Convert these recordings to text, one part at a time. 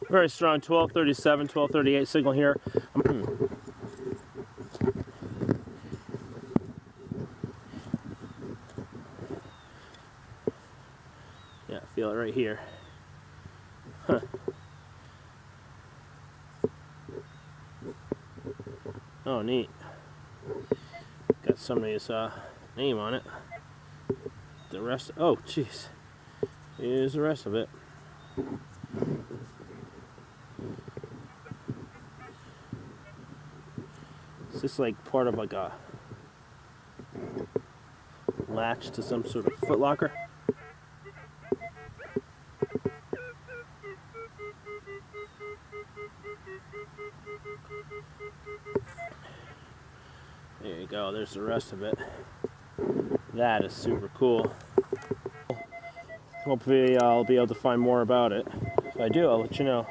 Very strong 1237, 1238 signal here. Yeah, feel it right here. Huh. Oh, neat. Got somebody's name on it. The rest, oh, jeez. Here's the rest of it. Is this like part of like a latch to some sort of foot locker? There you go, there's the rest of it. That is super cool. Hopefully I'll be able to find more about it. If I do, I'll let you know.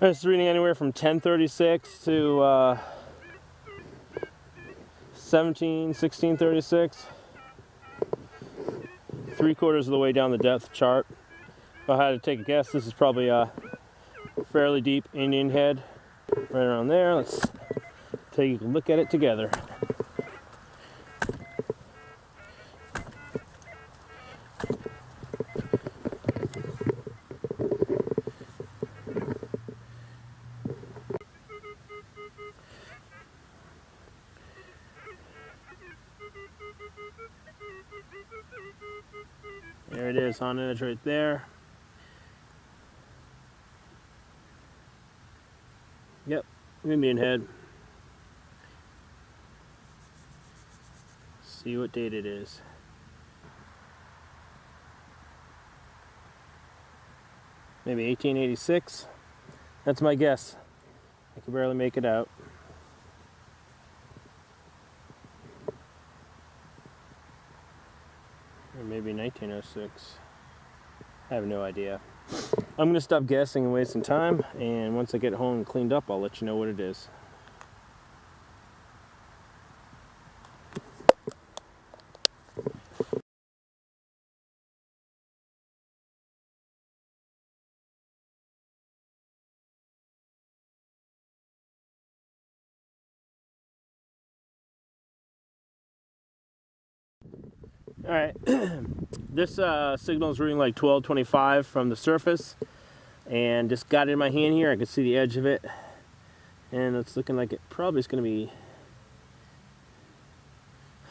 It's reading anywhere from 1036 to 1636. 3/4 of the way down the depth chart. If I had to take a guess, this is probably a fairly deep Indian head. Right around there. Let's take a look at it together. There it is on edge right there. Yep, Indian head. See what date it is. Maybe 1886. That's my guess. I can barely make it out. Or maybe 1906. I have no idea. I'm going to stop guessing and wasting time, and once I get home and cleaned up, I'll let you know what it is. All right, this signal is reading like 1225 from the surface, and just got it in my hand here. I can see the edge of it, and it's looking like it probably is going to be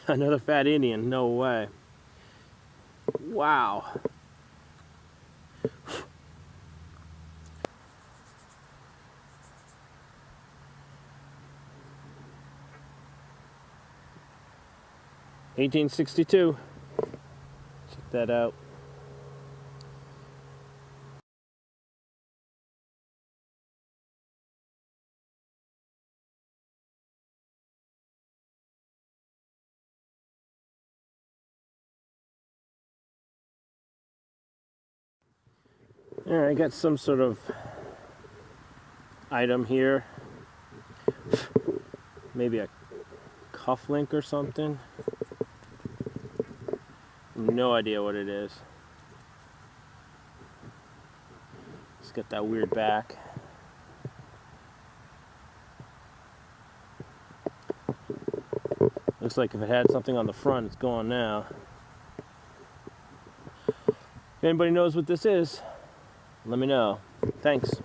another fat Indian. No way. Wow. $1862. Check that out. All right, I got some sort of item here. Maybe a cufflink or something. No idea what it is. It's got that weird back. Looks like if it had something on the front, it's gone now. If anybody knows what this is, let me know. Thanks.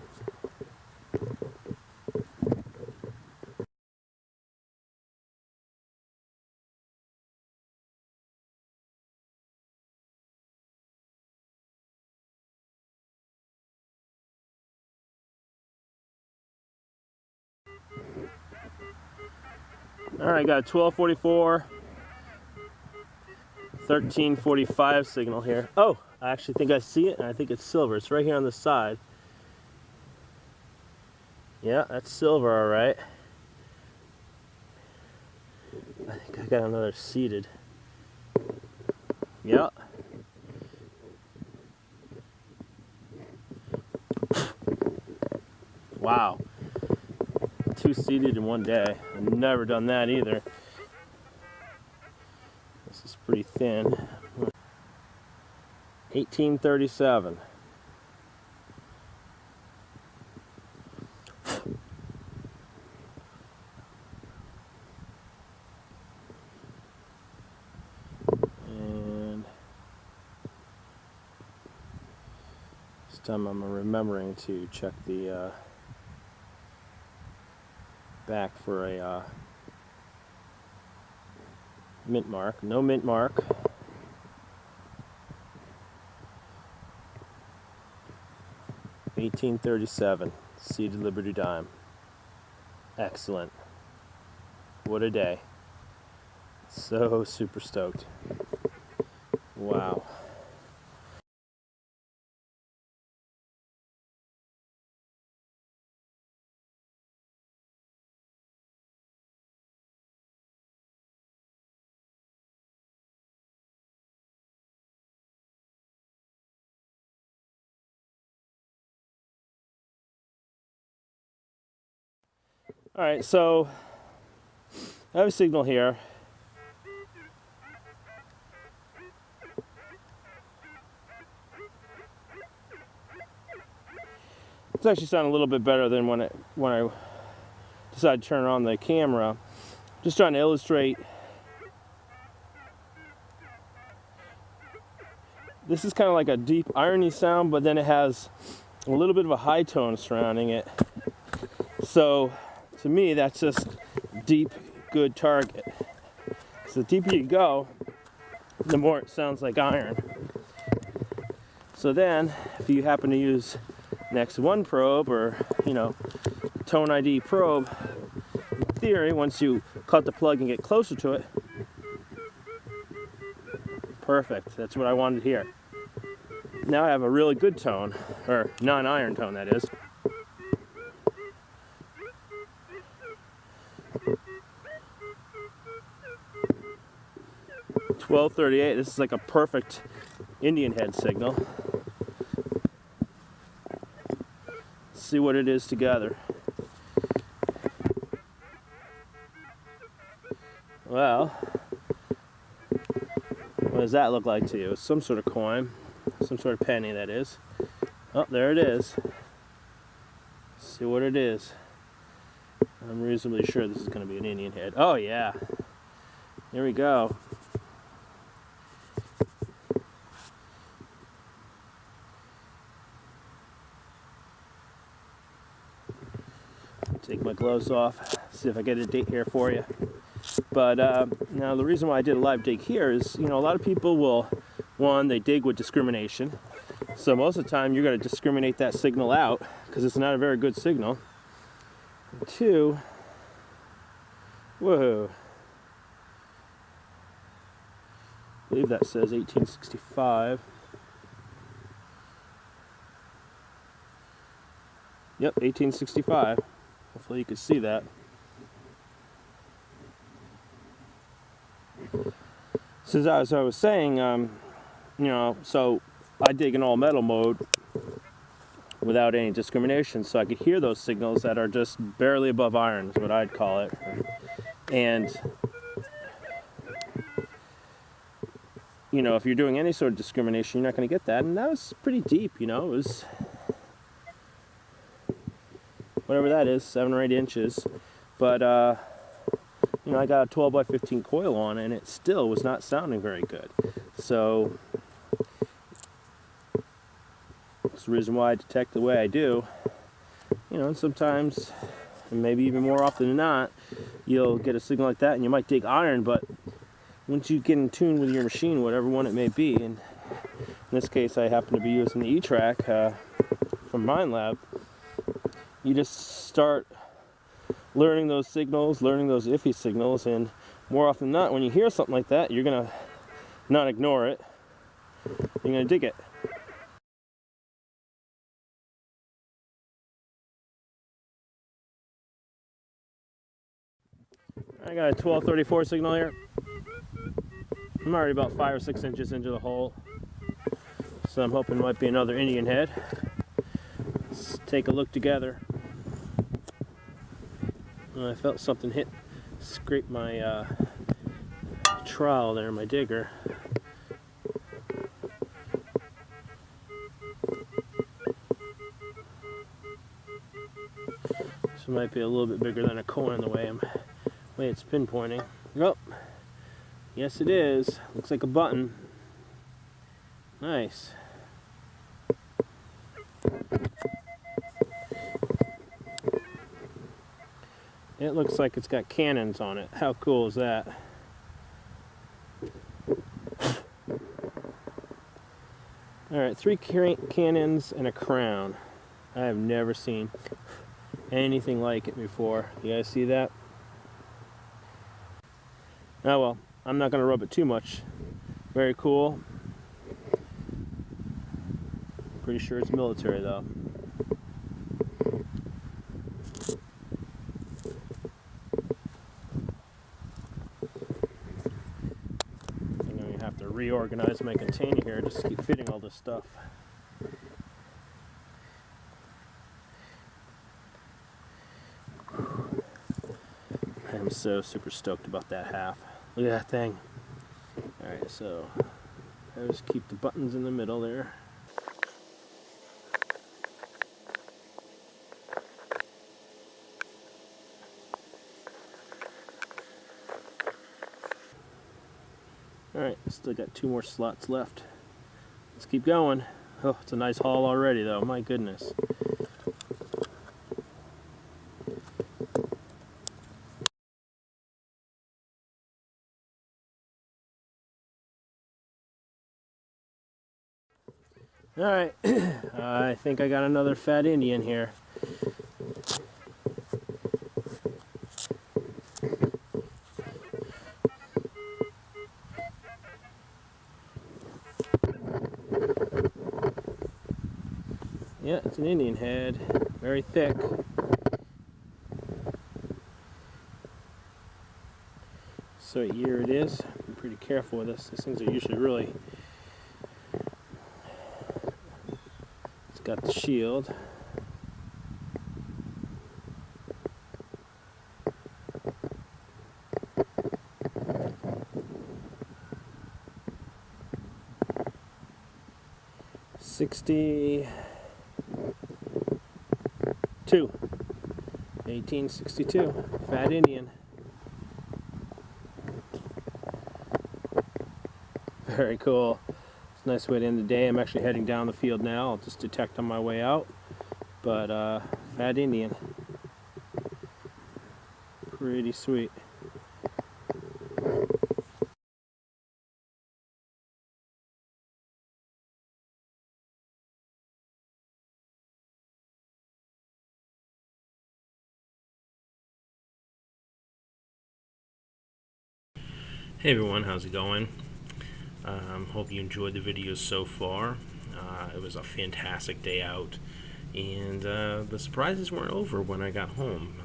All right, got a 1244, 1345 signal here. Oh, I actually think I see it, and I think it's silver. It's right here on the side. Yeah, that's silver, all right. I think I got another seated. Yep. Wow. 2 seated in one day. I've never done that either. This is pretty thin. 1837. And this time I'm remembering to check the back for a mint mark. No mint mark. $18.37, seated Liberty dime. Excellent. What a day. So super stoked. Wow. All right, so I have a signal here. It's actually sounding a little bit better than when I decided to turn on the camera. Just trying to illustrate. This is kind of like a deep irony sound, but then it has a little bit of a high tone surrounding it. So to me, that's just deep, good target. So the deeper you go, the more it sounds like iron. So then, if you happen to use an X1 probe or, tone ID probe, in theory, once you cut the plug and get closer to it, perfect. That's what I wanted to hear. Now I have a really good tone, or non-iron tone, that is. $12.38. This is like a perfect Indian head signal. Let's see what it is together. Well, what does that look like to you? It's some sort of coin, some sort of penny, that is. Oh, there it is. Let's see what it is. I'm reasonably sure this is going to be an Indian head. Oh yeah. Here we go. Take my gloves off, see if I get a date here for you. But now the reason why I did a live dig here is, a lot of people will, one, they dig with discrimination. So most of the time you're going to discriminate that signal out because it's not a very good signal. And two, whoa, I believe that says 1865. Yep, 1865. Hopefully you can see that. So as I was saying, so I dig in all metal mode without any discrimination, so I could hear those signals that are just barely above iron, is what I'd call it. And, if you're doing any sort of discrimination, you're not going to get that. And that was pretty deep, it was whatever that is, 7 or 8 inches. But, I got a 12 by 15 coil on and it still was not sounding very good. So that's the reason why I detect the way I do. And sometimes, and maybe even more often than not, you'll get a signal like that and you might dig iron, but once you get in tune with your machine, whatever one it may be, and in this case I happen to be using the E-Track from MindLab, you just start learning those signals, learning those iffy signals, and more often than not, when you hear something like that, you're going to not ignore it. You're going to dig it. I got a 1234 signal here. I'm already about 5 or 6 inches into the hole, so I'm hoping it might be another Indian head. Let's take a look together. I felt something scrape my trowel there, my digger. This might be a little bit bigger than a coin the way it's pinpointing. Oh, yes it is. Looks like a button. Nice. It looks like it's got cannons on it. How cool is that? Alright, 3 cannons and a crown. I have never seen anything like it before. You guys see that? Oh well, I'm not going to rub it too much. Very cool. Pretty sure it's military though. I'm going to have to reorganize my container here just to keep fitting all this stuff. I'm so super stoked about that half. Look at that thing. Alright, so I just keep the buttons in the middle there. Alright, still got 2 more slots left. Let's keep going. Oh, it's a nice haul already though, my goodness. Alright, I think I got another fat Indian here. Yeah, it's an Indian head, very thick. So here it is. Be pretty careful with this. These things are usually really... It's got the shield. '62, 1862, fat Indian. Very cool. It's a nice way to end the day. I'm actually heading down the field now. I'll just detect on my way out. But fat Indian. Pretty sweet. Hey everyone, how's it going? Hope you enjoyed the videos so far. It was a fantastic day out, and the surprises weren't over when I got home.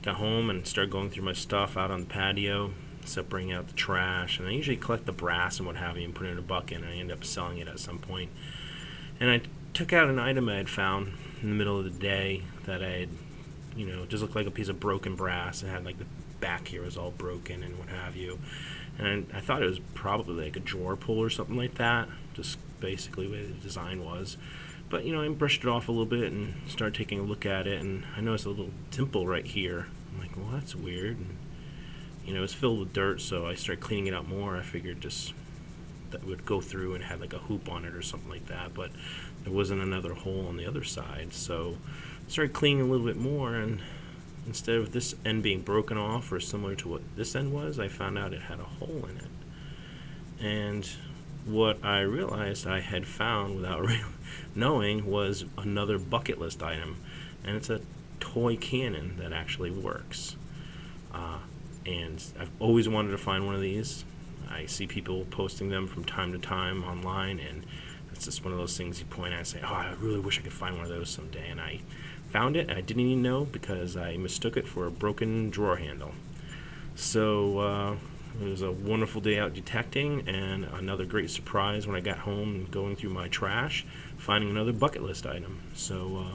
Got home and started going through my stuff out on the patio, separating out the trash, and I usually collect the brass and what have you and put it in a bucket, and I end up selling it at some point. And I took out an item I had found in the middle of the day that I had, just looked like a piece of broken brass. It had like the back here was all broken and what have you, and I thought it was probably like a drawer pull or something like that, just basically what the design was. But I brushed it off a little bit and started taking a look at it, and I noticed a little dimple right here. I'm like, well, that's weird. And it was filled with dirt, so I started cleaning it out more. I figured just that would go through and had like a hoop on it or something like that, but there wasn't another hole on the other side. So I started cleaning a little bit more, and instead of this end being broken off or similar to what this end was, I found out it had a hole in it. And what I realized I had found without really knowing was another bucket list item, and it's a toy cannon that actually works. And I've always wanted to find one of these. I see people posting them from time to time online, and it's just one of those things you point at and say, oh, I really wish I could find one of those someday. And I found it, and I didn't even know because I mistook it for a broken drawer handle. So it was a wonderful day out detecting, and another great surprise when I got home and going through my trash, finding another bucket list item. So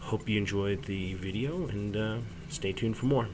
hope you enjoyed the video, and stay tuned for more.